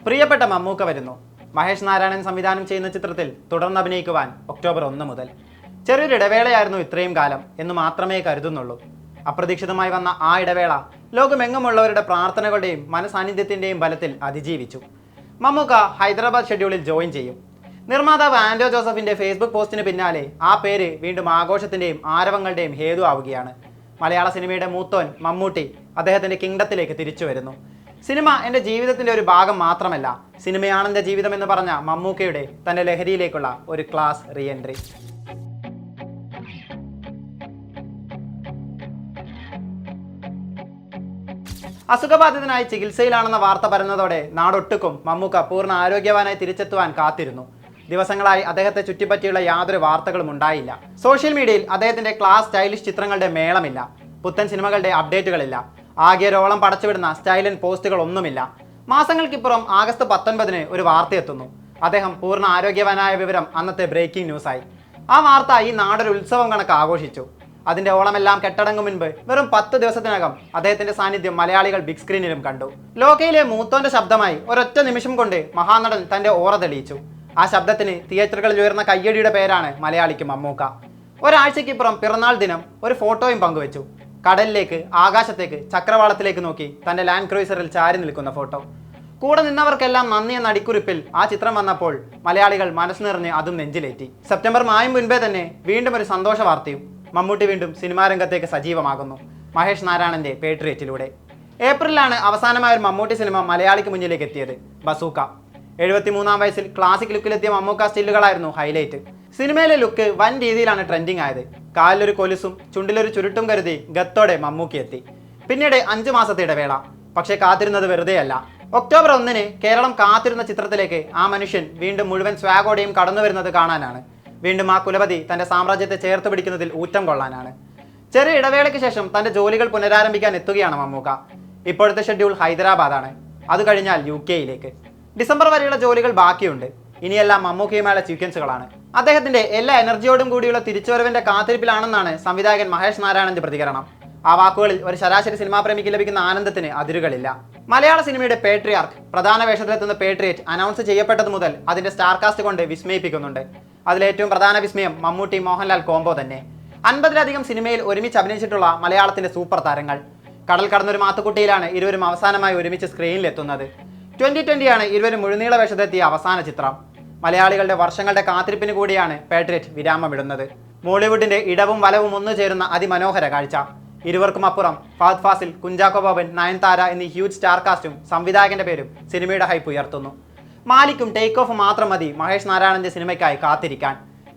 പ്രിയപ്പെട്ട മമ്മൂക്ക വരുന്നു. മഹേഷ് നാരായണൻ സംവിധാനം ചെയ്യുന്ന ചിത്രത്തിൽ തുടർന്ന് അഭിനയിക്കുവാൻ ഒക്ടോബർ 1 മുതൽ. ചെറിയൊരു ഇടവേളയായിരുന്നു ഇത്രയും കാലം എന്ന് മാത്രമേ കരുതുന്നുള്ളൂ. അപ്രതീക്ഷിതമായി വന്ന ആ ഇടവേള ലോകമെങ്ങുമുള്ളവരുടെ പ്രാർത്ഥനകളുടെയും മനസാന്നിധ്യത്തിൻ്റെയും ബലത്തിൽ അതിജീവിച്ചു. മമ്മൂക്ക ഹൈദരാബാദ് ഷെഡ്യൂളിൽ ജോയിൻ ചെയ്യും. നിർമ്മാതാവ് ആൻഡോ ജോസഫിന്റെ ഫേസ്ബുക്ക് പോസ്റ്റിന് പിന്നാലെ ആ പേര് വീണ്ടും ആഘോഷത്തിന്റെയും ആരവങ്ങളുടെയും ഹേതു ആവുകയാണ്. മലയാള സിനിമയുടെ മൂത്തോൻ മമ്മൂട്ടി അദ്ദേഹത്തിന്റെ കിങ്ഡത്തിലേക്ക് തിരിച്ചു വരുന്നു. സിനിമ എൻ്റെ ജീവിതത്തിന്റെ ഒരു ഭാഗം മാത്രമല്ല, സിനിമയാണ് എൻ്റെ ജീവിതം എന്ന് പറഞ്ഞ മമ്മൂക്കയുടെ തന്റെ ലഹരിയിലേക്കുള്ള ഒരു ക്ലാസ് റീ എൻട്രി. അസുഖബാധിതനായി ചികിത്സയിലാണെന്ന വാർത്ത പരന്നതോടെ നാടൊട്ടുക്കും മമ്മൂക്ക പൂർണ്ണ ആരോഗ്യവാനായി തിരിച്ചെത്തുവാൻ കാത്തിരുന്നു. ദിവസങ്ങളായി അദ്ദേഹത്തെ ചുറ്റിപ്പറ്റിയുള്ള യാതൊരു വാർത്തകളും ഉണ്ടായില്ല. സോഷ്യൽ മീഡിയയിൽ അദ്ദേഹത്തിന്റെ ക്ലാസ് സ്റ്റൈലിഷ് ചിത്രങ്ങളുടെ മേളമില്ല, പുത്തൻ സിനിമകളുടെ അപ്ഡേറ്റുകളില്ല, ആകെ ഒരോളം പടച്ചുവിടുന്ന സ്റ്റൈലൻ പോസ്റ്റുകൾ ഒന്നുമില്ല. മാസങ്ങൾക്കിപ്പുറം ആഗസ്റ്റ് 19 ഒരു വാർത്തയെത്തുന്നു. അദ്ദേഹം പൂർണ്ണ ആരോഗ്യവാനായ വിവരം അന്നത്തെ ബ്രേക്കിംഗ് ന്യൂസായി. ആ വാർത്ത ഈ നാടൊരു ഉത്സവം കണക്ക് ആഘോഷിച്ചു. അതിന്റെ ഓളമെല്ലാം കെട്ടടങ്ങും മുൻപ് വെറും 10 ദിവസത്തിനകം അദ്ദേഹത്തിന്റെ സാന്നിധ്യം മലയാളികൾ ബിഗ് സ്ക്രീനിലും കണ്ടു. ലോകയിലെ മൂത്തോന്റെ ശബ്ദമായി ഒരൊറ്റ നിമിഷം കൊണ്ട് മഹാനടൻ തന്റെ ഓറ തെളിയിച്ചു. ആ ശബ്ദത്തിന് തിയേറ്ററുകളിൽ ഉയർന്ന കയ്യടിയുടെ പേരാണ് മലയാളിക്ക് മമ്മൂക്ക. ഒരാഴ്ചയ്ക്കിപ്പുറം പിറന്നാൾ ദിനം ഒരു ഫോട്ടോയും പങ്കുവച്ചു. കടലിലേക്ക്, ആകാശത്തേക്ക്, ചക്രവാളത്തിലേക്ക് നോക്കി തന്റെ ലാൻഡ് ക്രൂയിസറിൽ ചാരി നിൽക്കുന്ന ഫോട്ടോ. കൂടെ നിന്നവർക്കെല്ലാം നന്ദി എന്ന അടിക്കുറിപ്പിൽ ആ ചിത്രം വന്നപ്പോൾ മലയാളികൾ മനസ്സ് നിറഞ്ഞ് അതും നെഞ്ചിലേറ്റി. സെപ്റ്റംബർ മായും മുൻപേ തന്നെ വീണ്ടും ഒരു സന്തോഷ വാർത്തയും. മമ്മൂട്ടി വീണ്ടും സിനിമാ രംഗത്തേക്ക് സജീവമാകുന്നു, മഹേഷ് നാരായണന്റെ പേട്രിയറ്റിലൂടെ. ഏപ്രിലാണ് അവസാനമായ ഒരു മമ്മൂട്ടി സിനിമ മലയാളിക്ക് മുന്നിലേക്ക് എത്തിയത്, ബസൂക്ക. 73-ാം വയസ്സിൽ ക്ലാസിക് ലുക്കിലെത്തിയ മമ്മൂക്ക സ്റ്റില്ലുകളായിരുന്നു ഹൈലൈറ്റ്. സിനിമയിലെ ലുക്ക് വൻ രീതിയിലാണ് ട്രെൻഡിങ് ആയത്. കാലിലൊരു കൊലുസും ചുണ്ടിലൊരു ചുരുട്ടും കരുതി ഗത്തോടെ മമ്മൂക്കി എത്തി. പിന്നീട് 5 മാസത്തെ ഇടവേള. പക്ഷേ കാത്തിരുന്നത് വെറുതെയല്ല. ഒക്ടോബർ 1 കേരളം കാത്തിരുന്ന ചിത്രത്തിലേക്ക് ആ മനുഷ്യൻ വീണ്ടും മുഴുവൻ സ്വാഗോടെയും കടന്നു വരുന്നത് കാണാനാണ്. വീണ്ടും ആ കുലപതി തന്റെ സാമ്രാജ്യത്തെ ചേർത്ത് പിടിക്കുന്നതിൽ ഊറ്റം കൊള്ളാനാണ്. ചെറിയ ഇടവേളയ്ക്ക് ശേഷം തന്റെ ജോലികൾ പുനരാരംഭിക്കാൻ എത്തുകയാണ് മമ്മൂക്ക. ഇപ്പോഴത്തെ ഷെഡ്യൂൾ ഹൈദരാബാദാണ്. അത് കഴിഞ്ഞാൽ UK-യിലേക്ക്. ഡിസംബർ വരെയുള്ള ജോലികൾ ബാക്കിയുണ്ട്. ഇനിയെല്ലാം മമ്മൂക്കയുമായുള്ള സീക്വൻസുകളാണ്. അദ്ദേഹത്തിന്റെ എല്ലാ എനർജിയോടും കൂടിയുള്ള തിരിച്ചുവരവിന്റെ കാത്തിരിപ്പിലാണെന്നാണ് സംവിധായകൻ മഹേഷ് നാരായണന്റെ പ്രതികരണം. ആ വാക്കുകളിൽ ഒരു ശരാശരി സിനിമാ പ്രേമിക്ക് ലഭിക്കുന്ന ആനന്ദത്തിന് അതിരുകളില്ല. മലയാള സിനിമയുടെ പേട്രിയാർക്ക്, പ്രധാന വേഷത്തിലെത്തുന്ന പേട്രിയറ്റ് അനൗൺസ് ചെയ്യപ്പെട്ടത് മുതൽ അതിന്റെ സ്റ്റാർ കാസ്റ്റ് കൊണ്ട് വിസ്മയിപ്പിക്കുന്നുണ്ട്. അതിലേറ്റവും പ്രധാന വിസ്മയം മമ്മൂട്ടി മോഹൻലാൽ കോംബോ തന്നെ. 50-ലധികം സിനിമയിൽ ഒരുമിച്ച് അഭിനയിച്ചിട്ടുള്ള മലയാളത്തിന്റെ സൂപ്പർ താരങ്ങൾ. കടൽ കടന്നൊരു മാത്തുക്കുട്ടിയിലാണ് ഇരുവരും അവസാനമായി ഒരുമിച്ച് സ്ക്രീനിലെത്തുന്നത്. 2020 ഇരുവരും മുഴുനീള വേഷത്തെത്തിയ അവസാന ചിത്രം. മലയാളികളുടെ വർഷങ്ങളുടെ കാത്തിരിപ്പിന് കൂടിയാണ് പേട്രിയറ്റ് വിരാമമിടുന്നത്. മോളിവുഡിന്റെ ഇടവും വലവും ഒന്നു ചേരുന്ന അതിമനോഹര കാഴ്ച. ഇരുവർക്കും അപ്പുറം ഫഹദ് ഫാസിൽ, കുഞ്ചാക്കോ ബോബൻ, നയൻതാര എന്നീ ഹ്യൂജ് സ്റ്റാർ കാസ്റ്റും സംവിധായകന്റെ പേരും സിനിമയുടെ ഹൈപ്പ് ഉയർത്തുന്നു. മാലിക്കും ടേക്ക് ഓഫ് മാത്രം മതി മഹേഷ് നാരായണന്റെ സിനിമയ്ക്കായി കാത്തിരിക്കാൻ.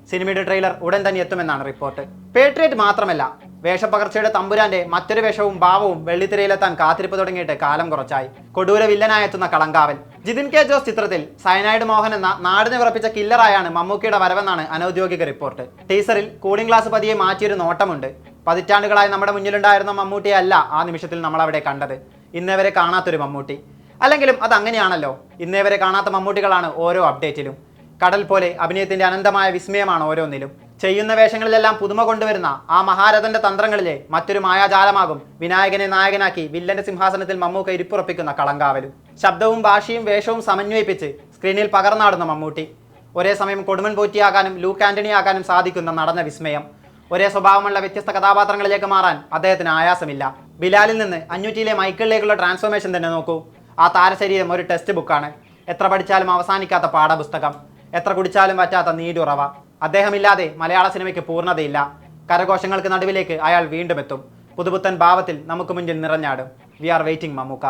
സിനിമയുടെ ട്രെയിലർ ഉടൻ തന്നെ എത്തുമെന്നാണ് റിപ്പോർട്ട്. പേട്രിയറ്റ് മാത്രമല്ല, വേഷപ്പകർച്ചയുടെ തമ്പുരാന്റെ മറ്റൊരു വേഷവും ഭാവവും വെള്ളിത്തിരയിലെത്താൻ കാത്തിരിപ്പ് തുടങ്ങിയിട്ട് കാലം കുറച്ചായി. കൊടൂര വില്ലനായി എത്തുന്ന കളങ്കാവൽ. ജിതിൻ കെ ജോസ് ചിത്രത്തിൽ സയനൈഡ് മോഹൻ എന്ന നാടിനെ ഉറപ്പിച്ച കില്ലറായാണ് മമ്മൂക്കിയുടെ വരവെന്നാണ് അനൌദ്യോഗിക റിപ്പോർട്ട്. ടീസറിൽ കൂളിംഗ് ഗ്ലാസ് പതിയെ മാറ്റിയൊരു നോട്ടമുണ്ട്. പതിറ്റാണ്ടുകളായി നമ്മുടെ മുന്നിലുണ്ടായിരുന്ന മമ്മൂട്ടിയെ അല്ല ആ നിമിഷത്തിൽ നമ്മൾ അവിടെ കണ്ടത്. ഇന്നേവരെ കാണാത്തൊരു മമ്മൂട്ടി. അല്ലെങ്കിലും അത് അങ്ങനെയാണല്ലോ. ഇന്നേവരെ കാണാത്ത മമ്മൂട്ടികളാണ് ഓരോ അപ്ഡേറ്റിലും. കടൽ പോലെ അഭിനയത്തിന്റെ അനന്തമായ വിസ്മയമാണ് ഓരോന്നിലും. ചെയ്യുന്ന വേഷങ്ങളിലെല്ലാം പുതുമ കൊണ്ടുവരുന്ന ആ മഹാരഥന്റെ തന്ത്രങ്ങളിലെ മറ്റൊരു മായാജാലമാകും വിനായകനെ നായകനാക്കി വില്ലന്റെ സിംഹാസനത്തിൽ മമ്മൂക്ക ഇരിപ്പുറപ്പിക്കുന്ന കളങ്കാവലും. ശബ്ദവും ഭാഷയും വേഷവും സമന്വയിപ്പിച്ച് സ്ക്രീനിൽ പകർന്നാടുന്ന മമ്മൂട്ടി. ഒരേ സമയം കൊടുമൺ പോറ്റിയാകാനും ലൂക്ക് ആന്റണി ആകാനും സാധിക്കുന്ന നടന്ന വിസ്മയം. ഒരേ സ്വഭാവമുള്ള വ്യത്യസ്ത കഥാപാത്രങ്ങളിലേക്ക് മാറാൻ അദ്ദേഹത്തിന് ആയാസമില്ല. ബിലാലിൽ നിന്ന് അഞ്ഞൂറ്റിയിലെ മൈക്കിളിലേക്കുള്ള ട്രാൻസ്ഫോർമേഷൻ തന്നെ നോക്കൂ. ആ താരശരീരം ഒരു ടെക്സ്റ്റ് ബുക്കാണ്. എത്ര പഠിച്ചാലും അവസാനിക്കാത്ത പാഠപുസ്തകം, എത്ര കുടിച്ചാലും പറ്റാത്ത നീരുറവ. അദ്ദേഹമില്ലാതെ മലയാള സിനിമയ്ക്ക് പൂർണ്ണതയില്ല. കരഘോഷങ്ങൾക്ക് നടുവിലേക്ക് അയാൾ വീണ്ടും എത്തും. പുതുപുത്തൻ ഭാവത്തിൽ നമുക്ക് മുന്നിൽ നിറഞ്ഞാടും. We are waiting Mammukka.